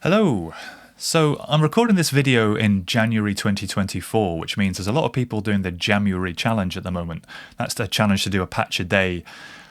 Hello! So I'm recording this video in January 2024, which means there's a lot of people doing the January challenge at the moment. That's the challenge to do a patch a day.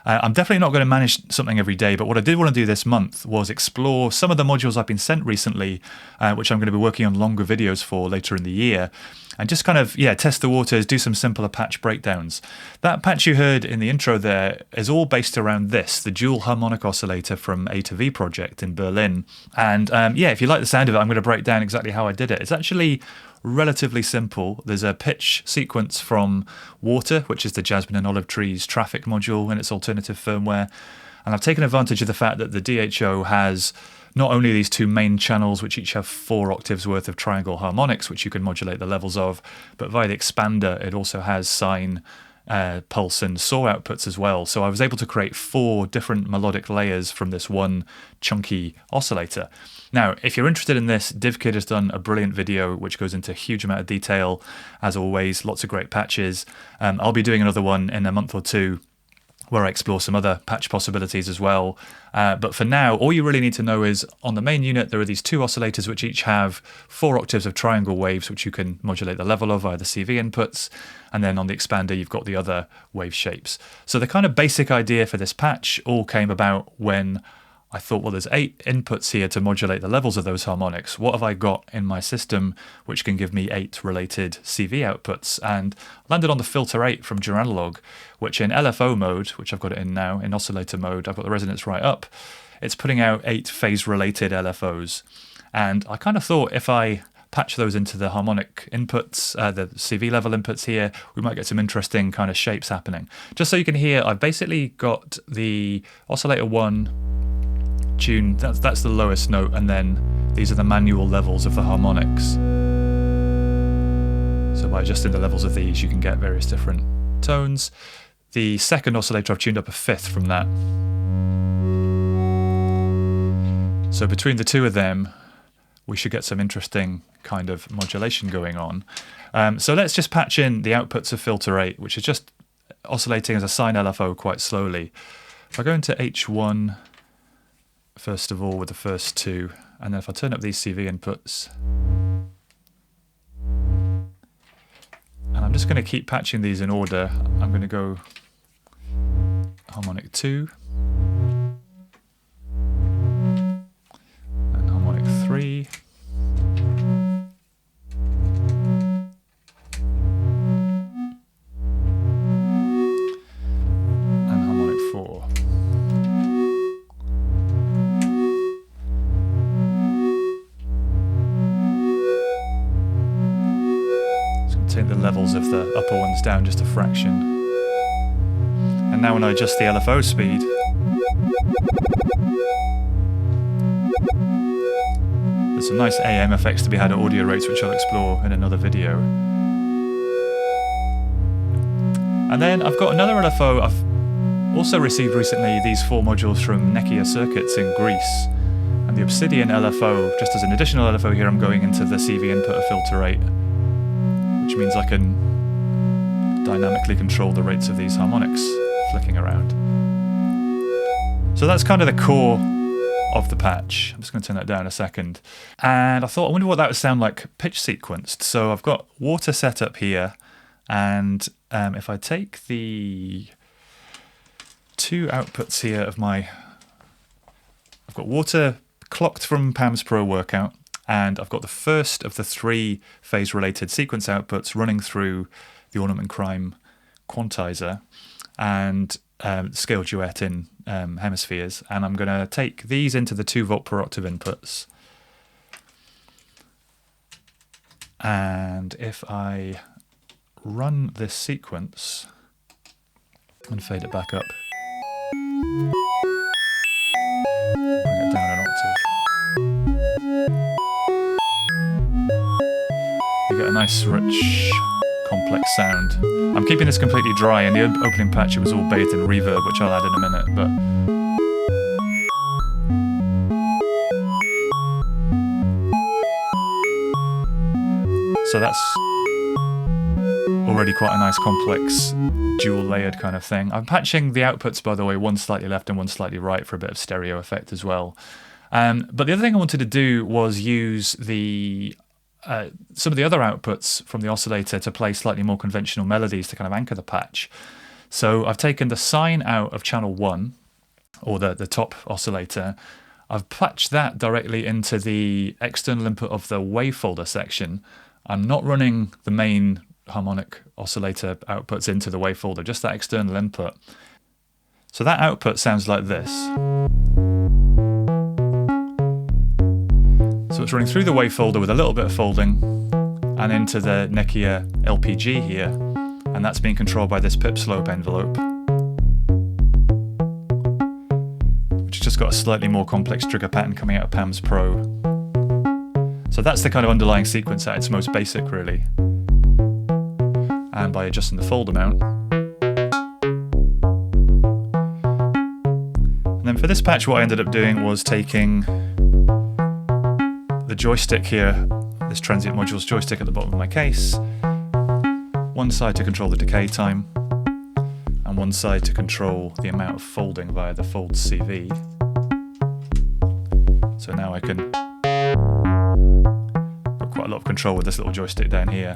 I'm definitely not going to manage something every day, but what I did want to do this month was explore some of the modules I've been sent recently, which I'm going to be working on longer videos for later in the year, and just kind of, test the waters, do some simpler patch breakdowns. That patch you heard in the intro there is all based around this, the Dual Harmonic Oscillator from AtoVproject in Berlin. And if you like the sound of it, I'm going to break down exactly how I did it. It's actually relatively simple. There's a pitch sequence from Water, which is the Jasmine Olive Trees Traffic module in its alternative firmware. And I've taken advantage of the fact that the DHO has not only these two main channels, which each have 4 octaves worth of triangle harmonics, which you can modulate the levels of, but via the expander, it also has sine, pulse and saw outputs as well. So I was able to create 4 different melodic layers from this one chunky oscillator. Now, if you're interested in this, DivKid has done a brilliant video which goes into a huge amount of detail. As always, lots of great patches. I'll be doing another one in a month or two where I explore some other patch possibilities as well. But for now, all you really need to know is on the main unit, there are these 2 oscillators which each have 4 octaves of triangle waves, which you can modulate the level of via the CV inputs. And then on the expander, you've got the other wave shapes. So the kind of basic idea for this patch all came about when I thought, well, there's 8 inputs here to modulate the levels of those harmonics. What have I got in my system which can give me 8 related CV outputs? And landed on the Filter 8 from Joranalogue, which in LFO mode, which I've got it in now, in oscillator mode, I've got the resonance right up. It's putting out 8 phase-related LFOs. And I kind of thought if I patch those into the harmonic inputs, the CV level inputs here, we might get some interesting kind of shapes happening. Just so you can hear, I've basically got the oscillator 1 tune, that's the lowest note, and then these are the manual levels of the harmonics. So by adjusting the levels of these, you can get various different tones. The second oscillator, I've tuned up a 5th from that. So between the 2 of them, we should get some interesting kind of modulation going on. So let's just patch in the outputs of Filter 8, which is just oscillating as a sine LFO quite slowly. If I go into H1, first of all with the first 2, and then if I turn up these CV inputs, and I'm just going to keep patching these in order. I'm going to go harmonic 2, and harmonic 3, and harmonic 4. Take the levels of the upper ones down just a fraction. And now when I adjust the LFO speed, there's some nice AM effects to be had at audio rates, which I'll explore in another video. And then I've got another LFO. I've also received recently these 4 modules from Nekyia Circuits in Greece. And the Obsidian LFO, just as an additional LFO here, I'm going into the CV input of Filter 8. Which means I can dynamically control the rates of these harmonics flicking around. So that's kind of the core of the patch. I'm just going to turn that down a second. And I thought, I wonder what that would sound like pitch sequenced. So I've got Water set up here, and if I take the 2 outputs here of I've got Water clocked from Pam's Pro workout, and I've got the first of the 3 phase-related sequence outputs running through the Ornament Crime quantizer and scale duet in hemispheres. And I'm going to take these into the 2 volt per octave inputs. And if I run this sequence and fade it back up, bring it down an octave, you get a nice, rich, complex sound. I'm keeping this completely dry. In the opening patch, it was all bathed in reverb, which I'll add in a minute. But so that's already quite a nice, complex dual layered kind of thing. I'm patching the outputs, by the way, one slightly left and one slightly right for a bit of stereo effect as well. But the other thing I wanted to do was use the some of the other outputs from the oscillator to play slightly more conventional melodies to kind of anchor the patch. So I've taken the sine out of channel 1, or the top oscillator. I've patched that directly into the external input of the wave folder section. I'm not running the main harmonic oscillator outputs into the wave folder, just that external input. So that output sounds like this. So it's running through the wave folder with a little bit of folding and into the Nekyia LPG here, and that's being controlled by this pip slope envelope, which has just got a slightly more complex trigger pattern coming out of Pam's Pro. So that's the kind of underlying sequence at its most basic, really. And by adjusting the fold amount. And then for this patch, what I ended up doing was taking the joystick here, this transient modules joystick at the bottom of my case, one side to control the decay time, and one side to control the amount of folding via the fold CV. So now I can got quite a lot of control with this little joystick down here.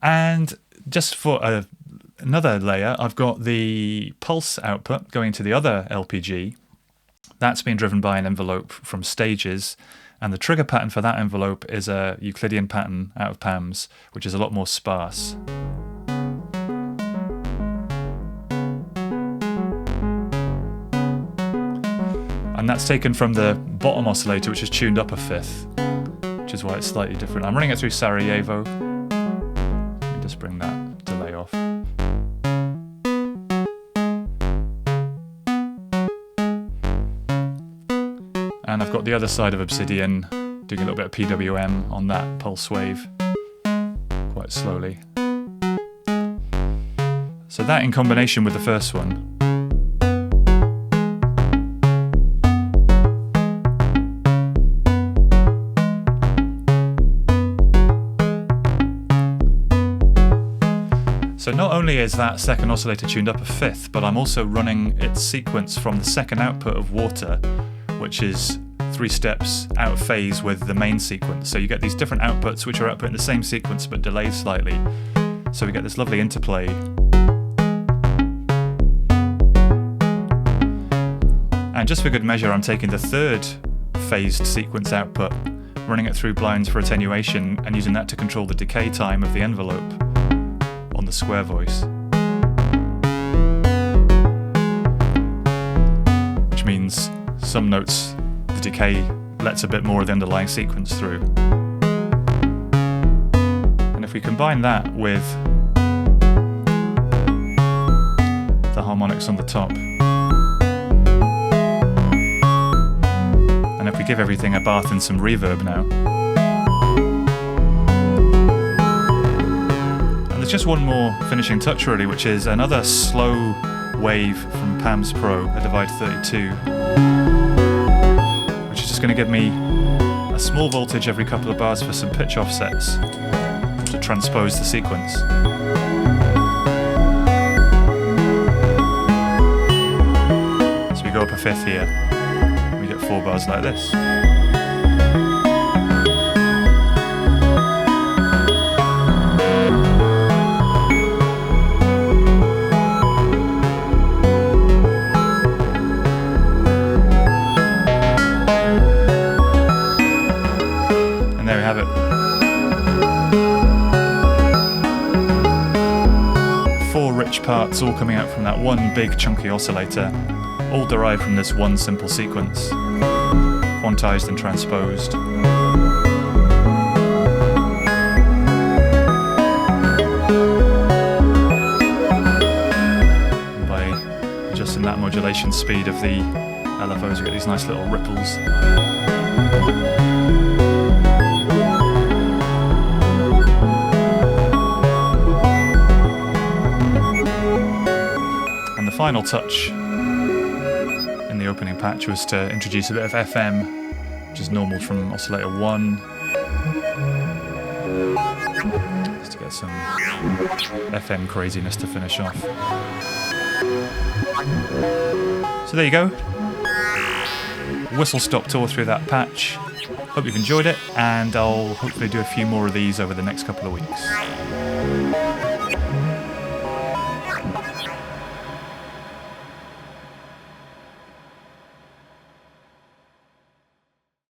And just for another layer, I've got the pulse output going to the other LPG. That's being driven by an envelope from Stages, and the trigger pattern for that envelope is a Euclidean pattern out of Pam's, which is a lot more sparse. And that's taken from the bottom oscillator, which is tuned up a fifth, which is why it's slightly different. I'm running it through Sarajevo. Let me just bring that delay off. And I've got the other side of Obsidian doing a little bit of PWM on that pulse wave, quite slowly. So that in combination with the first one. So not only is that second oscillator tuned up a fifth, but I'm also running its sequence from the second output of Water, which is 3 steps out of phase with the main sequence. So you get these different outputs which are output in the same sequence but delayed slightly. So we get this lovely interplay. And just for good measure, I'm taking the third phased sequence output, running it through blinds for attenuation, and using that to control the decay time of the envelope on the square voice. Which means some notes, the decay lets a bit more of the underlying sequence through. And if we combine that with the harmonics on the top, and if we give everything a bath in some reverb now, and there's just one more finishing touch really, which is another slow wave from Pam's Pro, a Divide 32, which is just going to give me a small voltage every couple of bars for some pitch offsets to transpose the sequence. So we go up a fifth here, and we get 4 bars like this. Parts all coming out from that one big chunky oscillator, all derived from this one simple sequence, quantized and transposed. And by adjusting that modulation speed of the LFOs, you get these nice little ripples. Final touch in the opening patch was to introduce a bit of FM, which is normal from oscillator 1. Just to get some FM craziness to finish off. So there you go. Whistle stop tour through that patch. Hope you've enjoyed it, and I'll hopefully do a few more of these over the next couple of weeks.